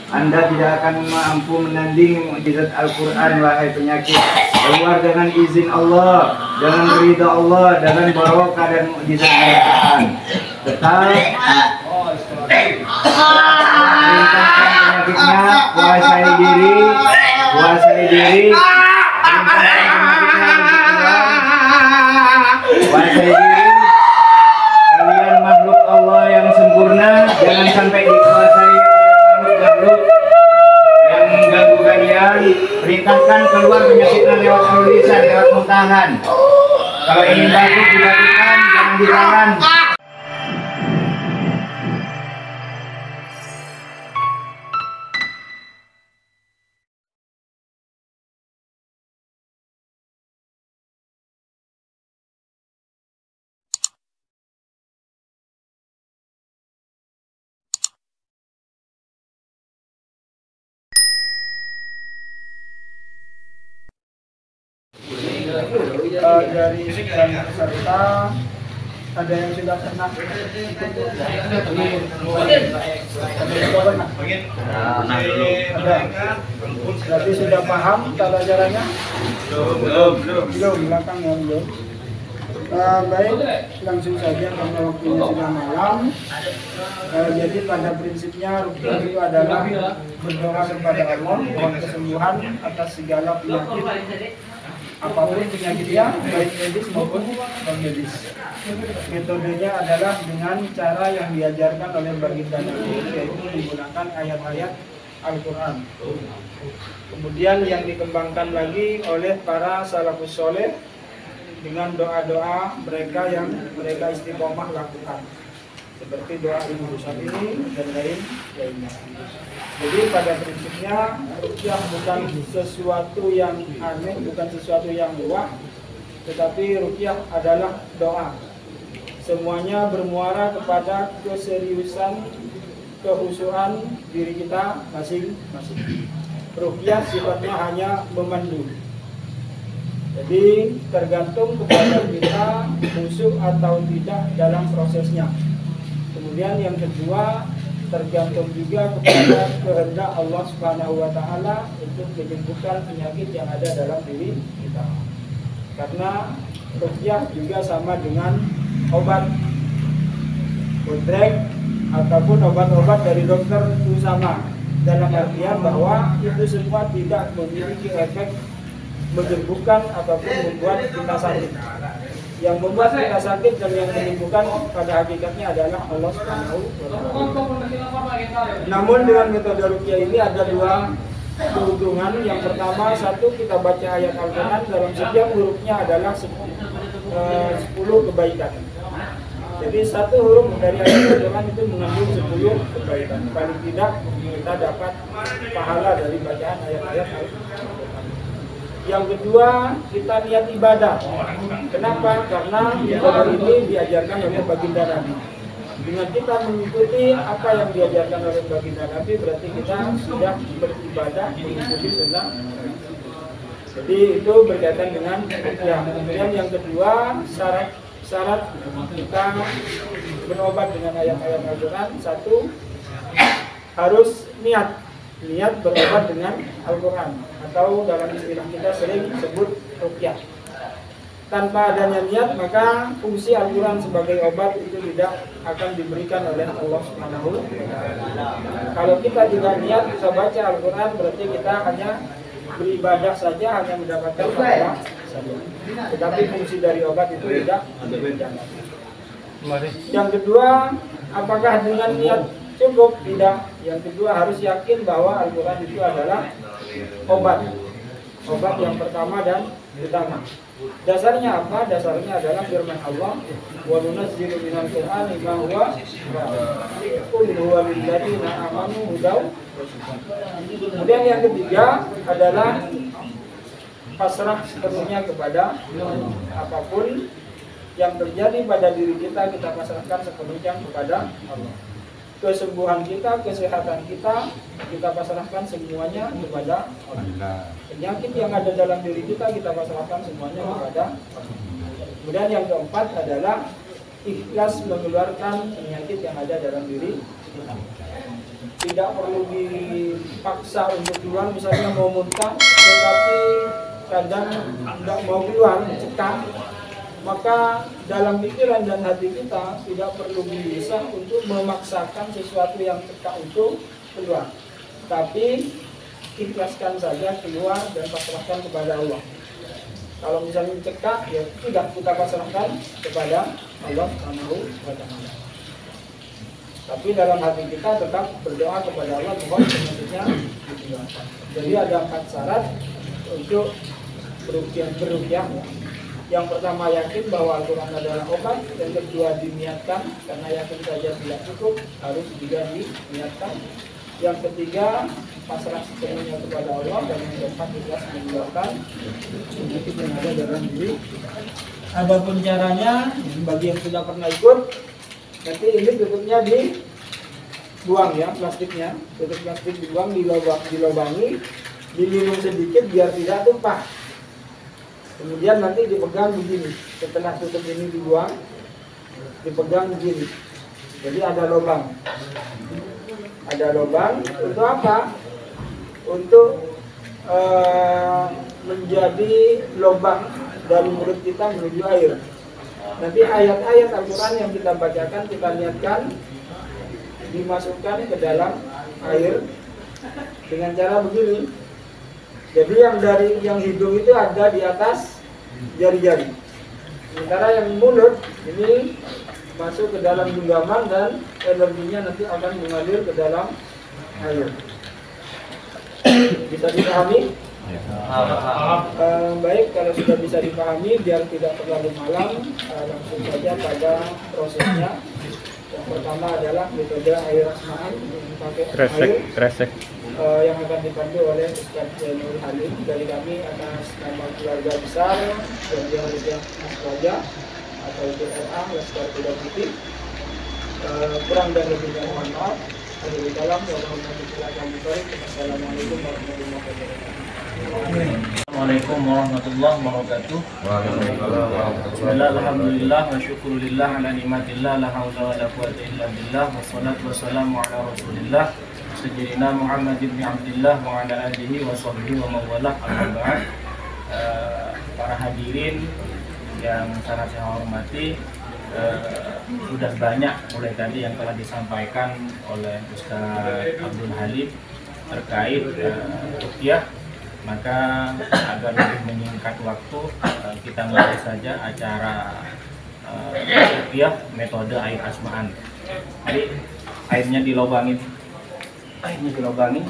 Anda tidak akan mampu menandingi mukjizat Al-Quran, wahai penyakit. Keluar dengan izin Allah, dengan ridha Allah, dengan barokah dan mukjizat Al-Quran. Tetap perintahkan penyakitnya, kuasai diri, kuasai diri. Kuasai diri. Kalian makhluk Allah yang sempurna, jangan sampai dikuasai makhluk yang mengganggu kalian. Perintahkan keluar penyakitnya lewat tulisan, lewat muntahan. Kalau ingin batuk dibatukkan, jangan ditahan. Dari sekian peserta ada yang sudah pernah berarti sudah paham tata caranya? Belum, belakang yang belum. Baik, langsung saja karena waktunya sudah malam. Jadi pada prinsipnya rukyah itu adalah berdoa kepada Allah mohon kesembuhan atas segala penyakit apapun penyakitnya, baik medis maupun non medis. Metodenya adalah dengan cara yang diajarkan oleh baginda Nabi, yaitu menggunakan ayat-ayat Al-Quran. Kemudian yang dikembangkan lagi oleh para salafus soleh dengan doa-doa mereka yang mereka istiqomah lakukan, seperti doa Imam Syafi'i dan lainnya. Jadi pada prinsipnya rukyah bukan sesuatu yang aneh, bukan sesuatu yang luar, tetapi rukyah adalah doa. Semuanya bermuara kepada keseriusan, kehusuan diri kita masing-masing. Rukyah sifatnya hanya memandu. Jadi tergantung kepada kita khusyuk atau tidak dalam prosesnya. Kemudian yang kedua, tergantung juga kepada kehendak Allah Subhanahu wa taala untuk menyembuhkan penyakit yang ada dalam diri kita. Karena rukyah juga sama dengan obat bodrek ataupun obat-obat dari dokter itu sama, dalam artian bahwa itu semua tidak memiliki efek menyembuhkan ataupun membuat kita sakit. Yang membuat kita sakit dan yang menyembuhkan pada hakikatnya adalah Allah Subhanahu wa taala. Namun dengan metode rukyah ini ada dua keuntungan. Yang pertama, satu, kita baca ayat Al-Quran, dalam setiap hurufnya adalah 10 kebaikan. Jadi satu huruf dari ayat Al-Quran itu mengandung 10 kebaikan. Paling tidak kita dapat pahala dari bacaan ayat-ayat Al-Quran. Yang kedua, kita niat ibadah. Kenapa? Karena ibadah ini diajarkan oleh baginda Nabi. Dengan kita mengikuti apa yang diajarkan oleh baginda Nabi, berarti kita sudah beribadah mengikuti sunnah. Jadi itu berkaitan dengan rukyah. Kemudian yang kedua, syarat kita berobat dengan ayat-ayat Al-Quran. Satu, harus niat berobat dengan Al-Quran, atau dalam istilah kita sering sebut rukyah. Tanpa adanya niat, maka fungsi Al-Quran sebagai obat itu tidak akan diberikan oleh Allah Subhanahu wa taala. Kalau kita tidak niat, kita baca Al-Quran, berarti kita hanya beribadah saja, hanya mendapatkan pahala saja. Tetapi fungsi dari obat itu tidak diberikan. Yang kedua, apakah dengan niat cukup? Tidak. Yang kedua, harus yakin bahwa Al-Quran itu adalah obat yang pertama dan utama. Dasarnya apa? Dasarnya adalah firman Allah, wa nunazzilu minal Qur'ani ma huwa qul huwa lil ladzina amanu hudaw. Kemudian yang ketiga adalah pasrah sepenuhnya kepada apapun yang terjadi pada diri kita, kita pasrahkan sepenuhnya kepada Allah. Kesembuhan kita, kesehatan kita, kita pasrahkan semuanya kepada Allah. Penyakit yang ada dalam diri kita, kita pasrahkan semuanya kepada Allah. Kemudian yang keempat adalah ikhlas mengeluarkan penyakit yang ada dalam diri kita. Tidak perlu dipaksa untuk keluar, misalnya mau muntah tetapi kadang tidak mau keluar, cekak, maka dalam pikiran dan hati kita tidak perlu bisa untuk memaksakan sesuatu yang cekak untuk keluar, tapi ikhlaskan saja keluar dan pasrahkan kepada Allah. Kalau misalnya cekak, ya tidak, kita pasrahkan kepada Allah Subhanahu wa Ta'ala. Tapi dalam hati kita tetap berdoa kepada Allah mohon penyakitnya dihilangkan. Jadi ada 4 syarat untuk beruqyah. Yang pertama yakin bahwa Al-Quran adalah obat. Yang kedua diniatkan, karena yakin saja tidak cukup, harus juga diniatkan. Yang ketiga pasrah sepenuhnya kepada Allah. Dan yang keempat ikhlas mengeluarkan penyakit yang ada dalam diri. Adapun caranya, bagi yang sudah pernah ikut, nanti ini tutupnya dibuang ya, plastiknya. Tutup plastik dibuang, dilobangi, diminum sedikit biar tidak tumpah. Kemudian nanti dipegang begini. Setelah tutup ini dibuang, dipegang begini. Jadi ada lubang. Ada lubang untuk apa? Untuk menjadi lubang dari mulut kita menuju air. Nanti ayat-ayat Al-Quran yang kita bacakan, kita niatkan dimasukkan ke dalam air dengan cara begini. Jadi yang hidung itu ada di atas jari-jari. Sementara yang mulut ini masuk ke dalam genggaman dan energinya nanti akan mengalir ke dalam air. Bisa dipahami? Baik, kalau sudah bisa dipahami, biar tidak terlalu malam, langsung saja pada prosesnya. Yang pertama adalah metode air asmaan pakai air yang akan dipandu oleh Ustaz Zainul Halim dari kami atas nama keluarga besar Keluarga Hidayah Mas Raja atau DRA Laskar Kuda Putih. Kurang dan lebihnya mohon maaf. Assalamualaikum warahmatullahi wabarakatuh. Assalamualaikum warahmatullahi wabarakatuh. Bismillah, alhamdulillah, wa syukurillah ala nikmatillah, la haula wa la quwwata illa billah, wassalatu wassalamu ala rasulillah sayyidina Muhammad ibn Abdillah wa ala alihi wa sahbihi wa mawalah, amma ba'd. Para hadirin yang sangat saya hormati, sudah banyak mulai tadi yang telah disampaikan oleh Ustaz Abdul Halim terkait ruqyah. Maka agar lebih menyingkat waktu, kita mulai saja acara ruqyah metode air asmaan. Jadi airnya dilobangin,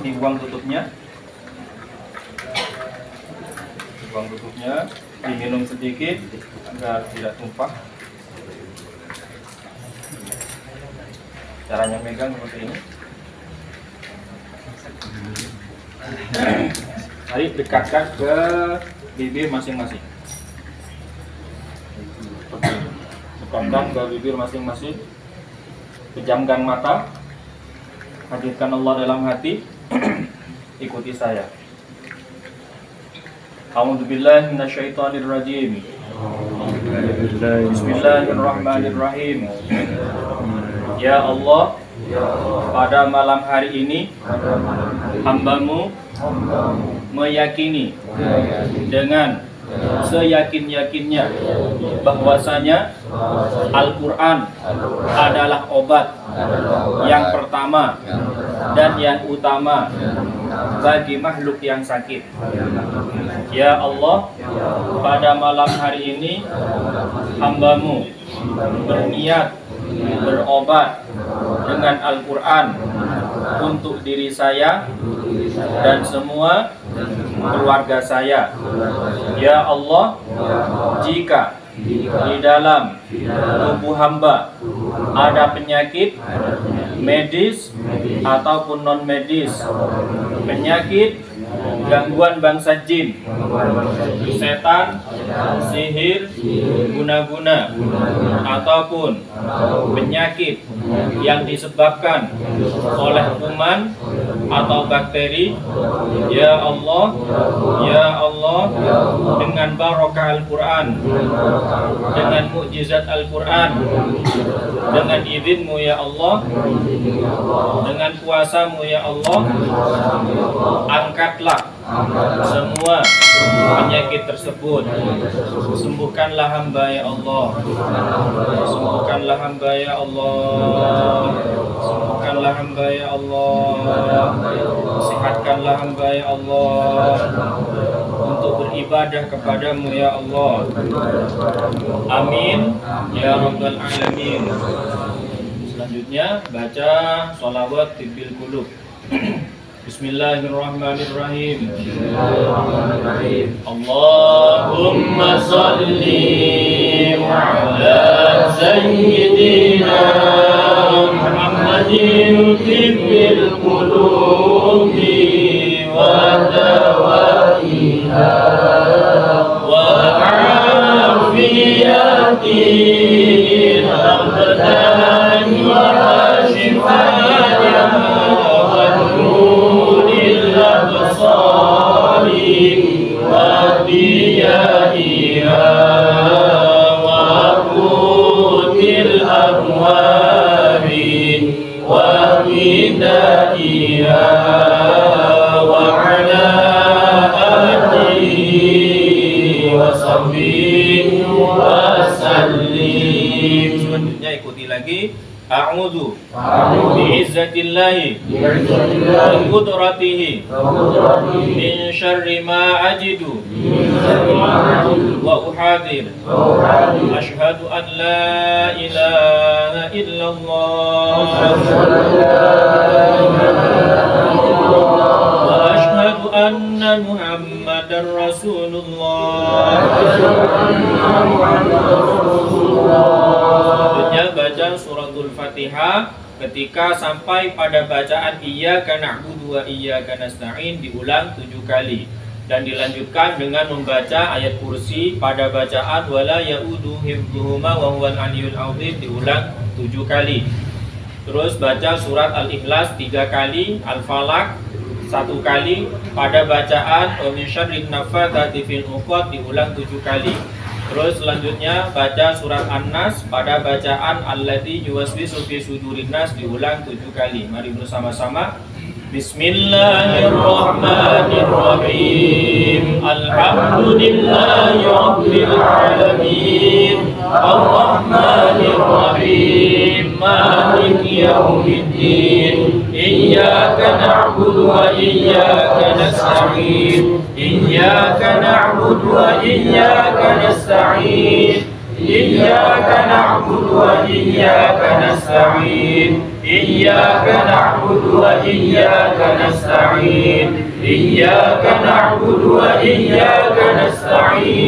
dibuang tutupnya, diminum sedikit agar tidak tumpah. Caranya megang seperti ini. Mari dekatkan ke bibir masing-masing. Dekatkan ke bibir masing-masing. Pejamkan mata. Hadirkan Allah dalam hati. Ikuti saya. A'udzubillahi minasyaitonir rajim. Bismillahirrahmanirrahim. Ya Allah, pada malam hari ini hambamu meyakini dengan seyakin-yakinnya bahwasanya Al-Quran adalah obat yang pertama dan yang utama bagi makhluk yang sakit. Ya Allah, pada malam hari ini hambamu berniat berobat dengan Al-Quran untuk diri saya dan semua keluarga saya. Ya Allah, jika di dalam tubuh hamba ada penyakit medis ataupun non medis, penyakit gangguan bangsa jin, setan, sihir, guna-guna, ataupun penyakit yang disebabkan oleh kuman atau bakteri, ya Allah, ya Allah, dengan barokah Al-Quran, dengan mukjizat Al-Quran, dengan izin-Mu ya Allah, dengan kuasa-Mu ya Allah, angkatlah semua penyakit tersebut. Sembuhkanlah hamba ya Allah, sembuhkanlah hamba ya Allah, sembuhkanlah hamba ya Allah, sehatkanlah hamba ya Allah untuk beribadah kepadamu ya Allah. Amin ya rabbal alamin. Selanjutnya baca sholawat tibbil qulub. Bismillahirrahmanirrahim. Allahumma salli ala sayyidina Muhammadin tibbil qulubi wa dawaiha wa afiyatil abdan wa shifaya wa nuril absari wa diyaiha wa qutil amwari wa hidaiha wa ala alihi wa sahbihi wa sallim. Selanjutnya ikuti lagi. A'udzu bi'izzatillahi wa qudratihi min syarri ma ajidu wa uhadir. Asyhadu an la ilaha illallah wa asyhadu anna Muhammadar Rasulullah. Selanjutnya baca suratul Fatihah ketika sampai pada bacaan iyyaka na'budu wa iyyaka nasta'in diulang 7 kali dan dilanjutkan dengan membaca ayat kursi pada bacaan wala ya'udu hifdzuhuma wa huwal aliyyul azim diulang 7 kali. Terus baca surat Al-Ikhlas 3 kali, Al-Falaq 1 kali, pada bacaan wa min syarrin naffatsati fil 'uqad diulang 7 kali. Terus selanjutnya baca surat An-Nas pada bacaan Alladzi yuwaswisu fi sudurin nas diulang 7 kali. Mari bersama-sama. Bismillahirrahmanirrahim. Alhamdulillahi rabbil alamin. Ar-Rahmanir-Rahim. Maliki yaumiddin. Iyyaka na'budu wa iyyaka nasta'in. Iyyaka na'budu wa iyyaka nasta'in. Iyyaka na'budu wa iyyaka nasta'in. Iyyaka na'budu wa iyyaka nasta'in. Iyyaka na'budu wa iyyaka nasta'in.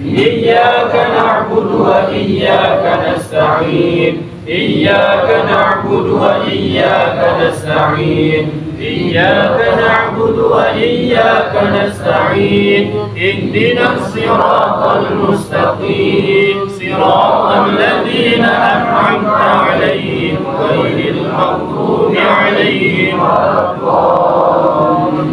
Iyyaka na'budu wa iyyaka nasta'in. Iyyaka na'budu wa iyyaka nasta'in. Iyyaka na'budu wa iyyaka nasta'in. Ihdinas siratal mustaqim. Siratal ladzina an'amta 'alaihim ghairil maghdubi 'alaihim waladdallin.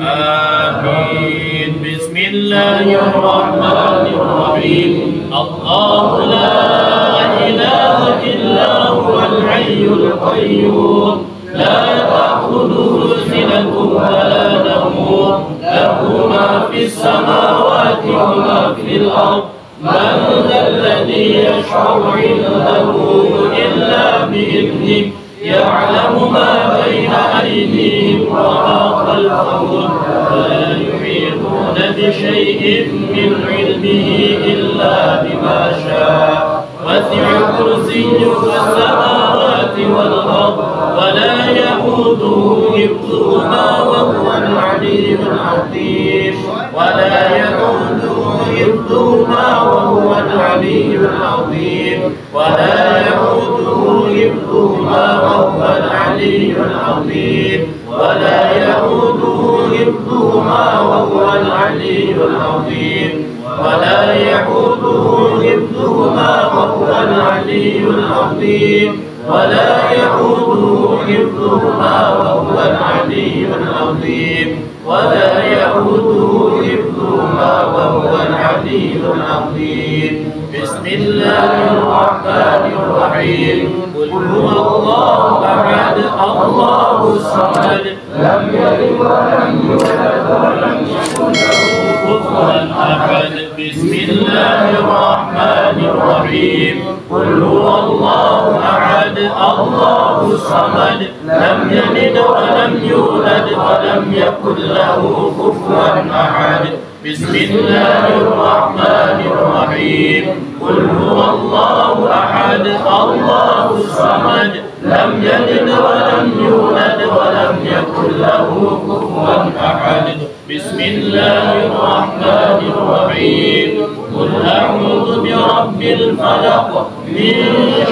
Amin. Bismillahirrahmanirrahim. Allahu la ilaha illa huwal hayyul qayyum. La ta'khudhuhu sinatun wa la nawm. Lahu ma fis samawati wa ma fil ardh. Man dhalladhi yashfa'u 'indahu illa bi'idhnihi. Ya'lamu ma bayna aydihim wa ma khalfahum. La yuhituna bi shay'in min 'ilmihi illa bima sha'a. Wasi'a kursiyyuhu as-samawati wal ardh. Wa la ya'uduhu hifdhuhuma wa huwal 'aliyyul 'azim. Wa la ya'uduhu hifdhuhuma wa huwal 'aliyyul 'azim. Wa la ya'uduhu hifdhuhuma wa huwal 'aliyyul 'azim. Wa la ya'uduhu hifdhuhuma wa huwal 'aliyyul 'azim. Wa la ya'uduhu hifdhuhuma wa huwal 'aliyyul 'azim. ولا يؤوده حفظهما وهو العلي العظيم ولا يؤوده حفظهما وهو العلي العظيم بسم الله الرحمن الرحيم قل هو الله أحد الله الصمد لم يلد ولم يولد ولم يكن له كفوا أحد بسم الله الرحمن الرحيم قل هو الله أحد الله الصمد لم يلد ولم يولد ولم يكن له كفوا أحد بسم الله الرحمن الرحيم قل هو الله أحد الله الصمد لم يلد ولم يولد ولم يكن له كفوا أحد بسم الله الرحمن الرحيم قل أعوذ برب الفلق من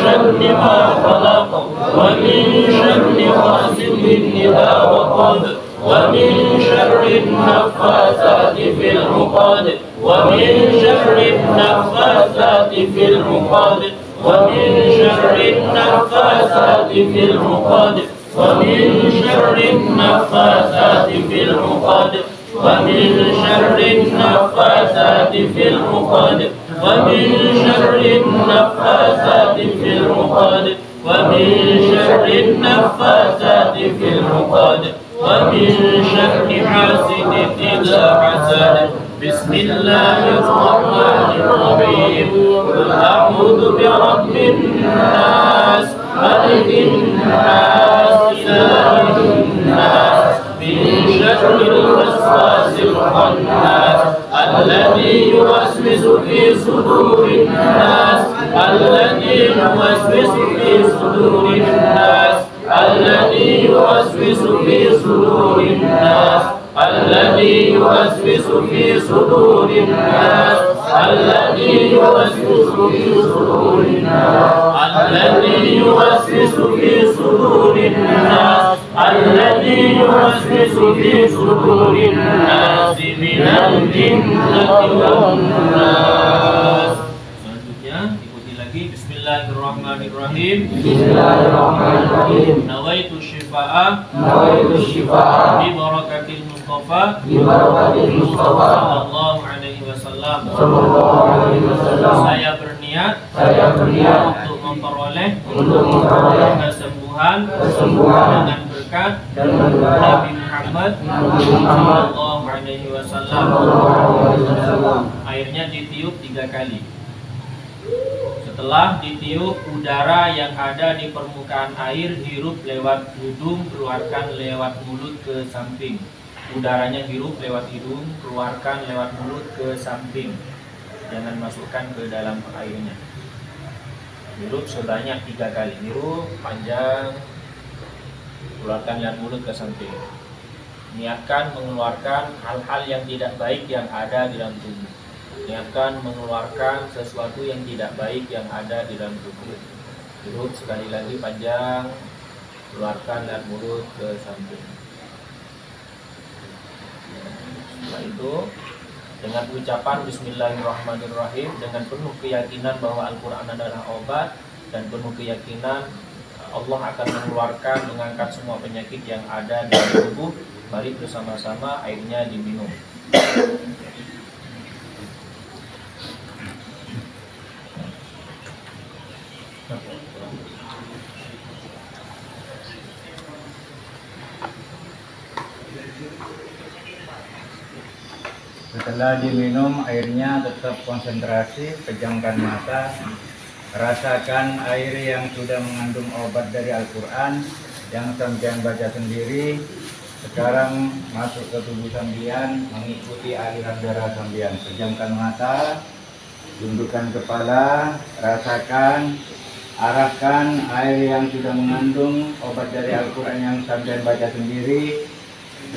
شر ما خلق ومن شر غاسق إذا وقب ومن شر النفاثات في العقد ومن شر النفاثات في العقد ومن شر النفاثات في العقد ومن شر النفاثات في العقد ومن شر النفاثات في العقد ومن شر النفاثات في العقد ومن شر النفاثات في العقد ومن شر حاسد إذا حسد بسم الله الرحمن الرحيم قل أعوذ برب الناس ملك الناس إله الناس من شر الوسواس الخناس الذي يوسوس في صدور الناس الذي يوسوس في صدور الناس الذي يوسوس في صدور الناس الذي يوسوس في صدور الناس الذي يوسوس في صدور الناس الذي يوسوس في صدور الناس الذي يوسوس في صدور الناس من الجنة والناس. Selanjutnya ikuti lagi Bismillahirrahmanirrahim. Bismillahirrahmanirrahim. Nawaitu syifa'ah bi barakatil Mustafa sallallahu alaihi wasallam. Saya berniat untuk memperoleh kesembuhan dengan berkat Nabi Muhammad sallallahu alaihi wasallam. Airnya ditiup 3 kali. Setelah ditiup, udara yang ada di permukaan air hirup lewat hidung, keluarkan lewat mulut ke samping. Udaranya hirup lewat hidung, keluarkan lewat mulut ke samping. Jangan masukkan ke dalam airnya. Hirup sebanyak 3 kali. Hirup panjang, keluarkan lewat mulut ke samping. Niatkan mengeluarkan hal-hal yang tidak baik yang ada di dalam tubuh. Niatkan mengeluarkan sesuatu yang tidak baik yang ada di dalam tubuh. Hirup sekali lagi panjang, keluarkan lewat mulut ke samping. Setelah itu, dengan ucapan Bismillahirrahmanirrahim, dengan penuh keyakinan bahwa Al-Quran adalah obat, dan penuh keyakinan Allah akan mengeluarkan, mengangkat semua penyakit yang ada di tubuh. Mari bersama-sama airnya diminum. Setelah diminum airnya tetap konsentrasi, pejamkan mata, rasakan air yang sudah mengandung obat dari Al-Quran yang sampean baca sendiri. Sekarang masuk ke tubuh sampean, mengikuti aliran darah sampean. Pejamkan mata, tundukkan kepala, rasakan, arahkan air yang sudah mengandung obat dari Al-Quran yang sampean baca sendiri.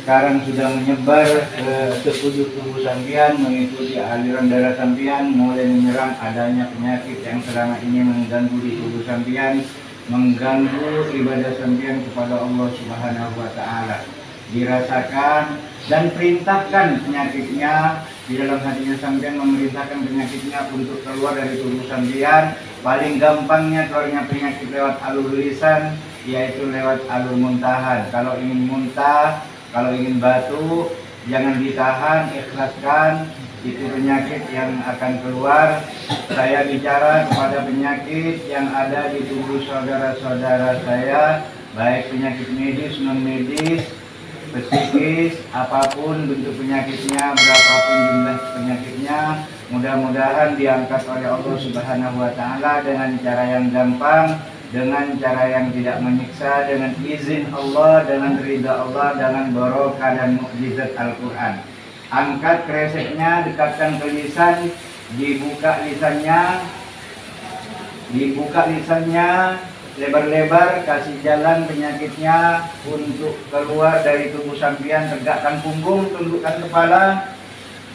Sekarang sudah menyebar ke sekujur tubuh sampean, mengikuti aliran darah sampean, mulai menyerang adanya penyakit yang selama ini mengganggu di tubuh sampean, mengganggu ibadah sampean kepada Allah Subhanahu wa Ta'ala. Dirasakan dan perintahkan penyakitnya di dalam hatinya sampean, memerintahkan penyakitnya untuk keluar dari tubuh sampean. paling gampangnya keluarnya penyakit lewat alur lisan, yaitu lewat alur muntahan. Kalau ingin muntah, kalau ingin batuk, jangan ditahan, ikhlaskan. Itu penyakit yang akan keluar. Saya bicara kepada penyakit yang ada di tubuh saudara-saudara saya, baik penyakit medis, non medis, psikis, apapun bentuk penyakitnya, berapapun jumlah penyakitnya, mudah-mudahan diangkat oleh Allah Subhanahu wa Ta'ala dengan cara yang gampang, dengan cara yang tidak menyiksa, dengan izin Allah, dengan ridha Allah, dengan barokah dan mukjizat Al-Quran. Angkat kreseknya, dekatkan ke lisan, dibuka lisannya lebar-lebar, kasih jalan penyakitnya untuk keluar dari tubuh sampean. Tegakkan punggung, tundukkan kepala,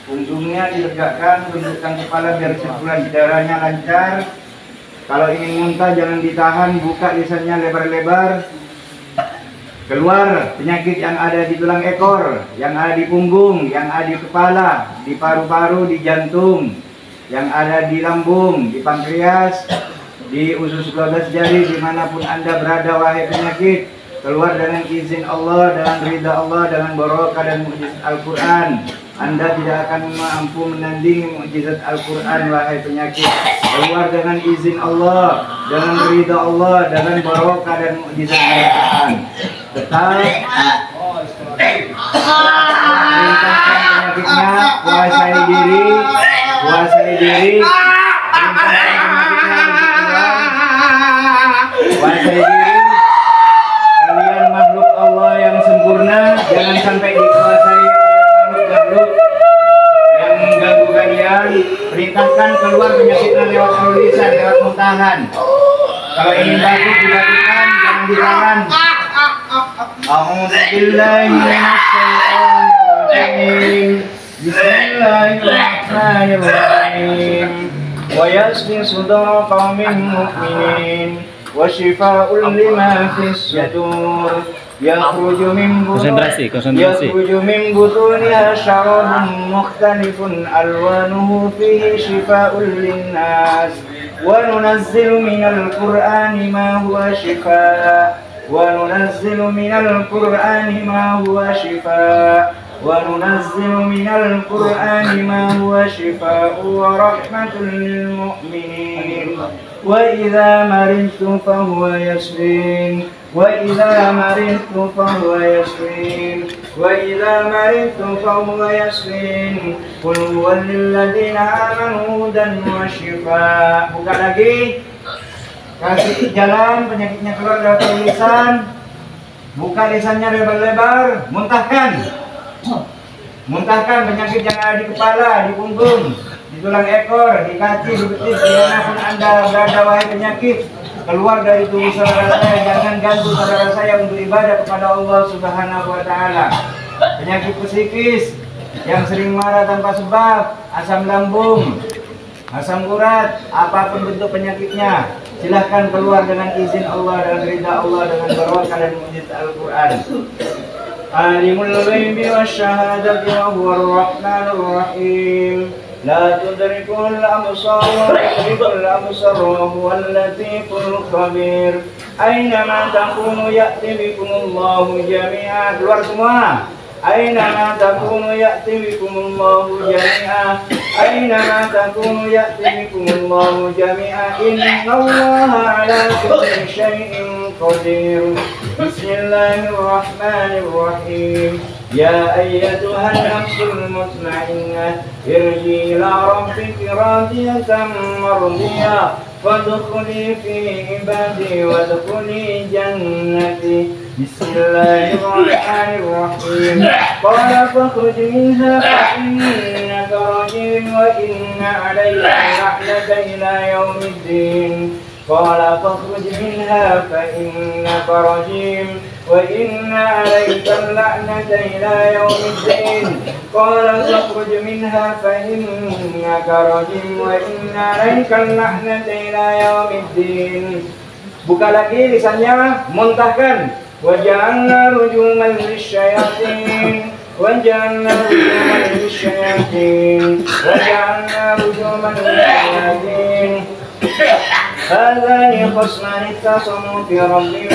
punggungnya ditegakkan, tundukkan kepala biar sirkulasi darahnya lancar. Kalau ingin muntah jangan ditahan, buka lisannya lebar-lebar. Keluar penyakit yang ada di tulang ekor, yang ada di punggung, yang ada di kepala, di paru-paru, di jantung, yang ada di lambung, di pankreas, di usus 12 jari, dimanapun Anda berada wahai penyakit, keluar dengan izin Allah, dengan ridha Allah, dengan barokah dan mukjizat Al-Quran. Anda tidak akan mampu menandingi mukjizat Al-Quran wahai penyakit. Keluar dengan izin Allah, dengan ridha Allah, dengan barokah dan mukjizat Al-Quran. Tetap perintahkan penyakitnya, kuasai diri, kuasai diri. Kuasai diri. Kalian makhluk Allah yang sempurna, jangan sampai dikuasai oleh makhluk yang mengganggu kalian. Perintahkan keluar penyakitnya lewat lisan, lewat muntahan. Kalau ingin batuk dibatukkan, jangan ditahan. A'udzu billahi minasyaitonir rajim. Bismillahirrahmanirrahim. Wa yashfi sudura qaumin mu'minin wa shifaa'un lima fis sudur. Yakhruju min butuniha syarabun mukhtalifun alwanuhu fihi shifaa'un linnas. Wa nunazzilu minal Qur'ani ma huwa shifaa' وننزل من القرآن ما هو شفاء وننزل من القرآن ما هو شفاء ورحمة للمؤمنين وإذا مرضت فهو يشفين وإذا مرضت فهو يشفين وإذا مرضت فهو يشفين قل هو للذين آمنوا هدى وشفاء. Buka lagi. Kasih jalan penyakitnya keluar dari lisan. Buka lisannya lebar-lebar. Muntahkan. Muntahkan penyakit yang ada di kepala, di punggung, di tulang ekor, di kaki, di betis, dimanapun Anda berada wahai penyakit. Keluar dari tubuh saudara saya. Jangan ganggu saudara saya untuk ibadah kepada Allah Subhanahu wa Ta'ala. Penyakit psikis yang sering marah tanpa sebab, asam lambung, asam urat, apapun bentuk penyakitnya, silahkan keluar dengan izin Allah, dengan ridha Allah, dengan barokah dan mukjizat Al-Quran. Alimul ghaibi wasyahadati wa huwar rahmanur rahim. La tudrikul absar wa yudrikul absar wa huwal latiful khabir. Aynama takunu ya'ti bikumullahu jami'a. Keluar semua. Aynama takunu ya'ti bikumullahu jami'a. Aynama takunu ya'ti bikumullahu jami'a. Innallaha ala kulli syai'in qadir. Bismillahirrahmanirrahim. Ya ayyatuhan nafsul mutmainnah, irji ila rabbiki radiyatan mardiyah, fadkhuli fi ibadi wadkhuli jannati. Bismillahirrahmanirrahim. Qala fakhruj minha fa innaka rajim wa inna 'alayka la'nata ila yaumiddin. Qala fakhruj minha fa innaka rajim wa inna 'alayka la'nata ila yaumiddin. Qala fakhruj minha fa innaka rajim wa inna 'alayka la'nata ila yaumiddin. Buka lagi lisannya, muntahkan. وجعلنا رجوما للشياطين وجعلنا رجوما للشياطين وجعلنا رجوما للشياطين هذان خصمان اختصموا في ربهم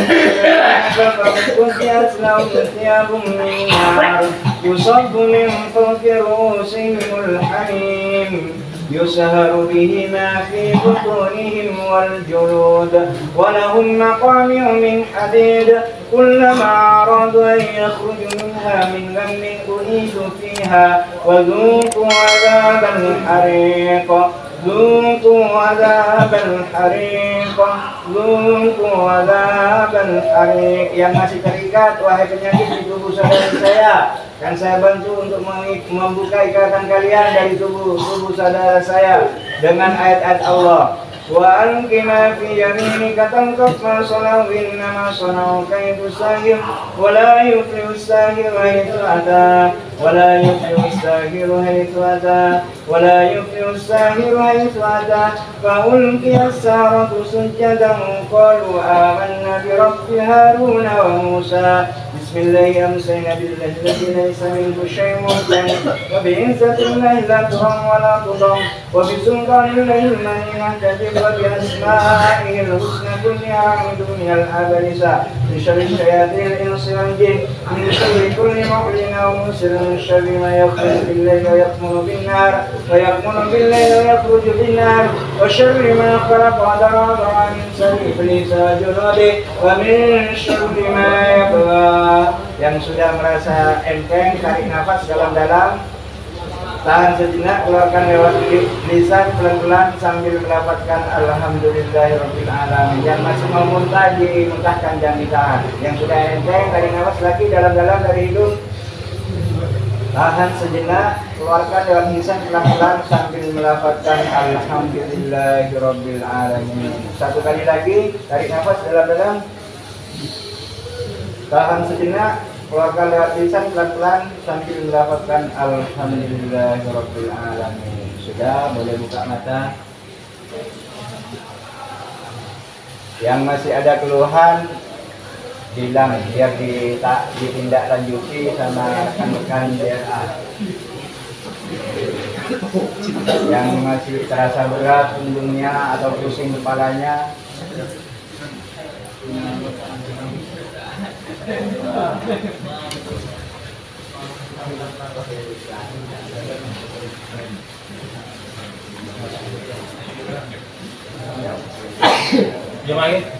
فكفروا قتلت لهم ثياب من نار يصب من فوق رؤوسهم الحميم يسهر به ما في بطونهم والجلود ولهم مقامع من حديد كلما أرادوا أن يخرجوا منها من غم أعيدوا فيها وذوقوا عذاب الحريق ذوقوا عذاب الحريق ذوقوا عذاب الحريق. Yang masih terikat wahai penyakit di tubuh saudara saya, kan saya bantu untuk membuka ikatan kalian dari tubuh saudara saya dengan ayat-ayat Allah. Wa alqina fi yaminika tanqaf ma sanau innama sanau kaidu sahir wa la yuflihu sahir haitsu ata wa la yuflihu sahir haitsu ata wa la yuflihu sahir haitsu ata fa ulqiya as-saratu sujadan qalu amanna bi rabbi haruna wa musa bismillahi amsayna billahi alladhi laysa minhu shay'un wa bi izzatillahi la turam wa la tudam wa bi sultanillahi man yahtadi wa bi asma'ihi al-husna kulliha min dunyal abalisa min syarri syayatinil insi wal jin min syarri kulli mu'lin aw muslim min syarri ma yakhruju bil-layli wa yaqmuru bin-nar wa yaqmuru bil-layli wa yakhruju bin-nar wa syarri ma khalaqa wa dara min syarri iblis wa junudi wa min syarri ma yabgha. Yang sudah merasa enteng, tarik nafas dalam-dalam, tahan sejenak, keluarkan lewat lisan pelan-pelan sambil melafazkan alhamdulillahirabbil alamin. Yang masih mau muntah dimuntahkan, jangan ditahan. Yang sudah enteng, tarik nafas lagi dalam-dalam dari hidung, tahan sejenak, keluarkan lewat lisan pelan-pelan sambil melafazkan alhamdulillahirabbil alamin. Satu kali lagi, tarik nafas dalam-dalam, tahan sejenak, keluarkan lewat lisan pelan-pelan sambil melafazkan alhamdulillahirabbil alamin. Sudah, boleh buka mata. Yang masih ada keluhan bilang biar ditindaklanjuti sama rekan-rekan DRA. Yang masih terasa berat punggungnya atau pusing kepalanya, Jom lagi.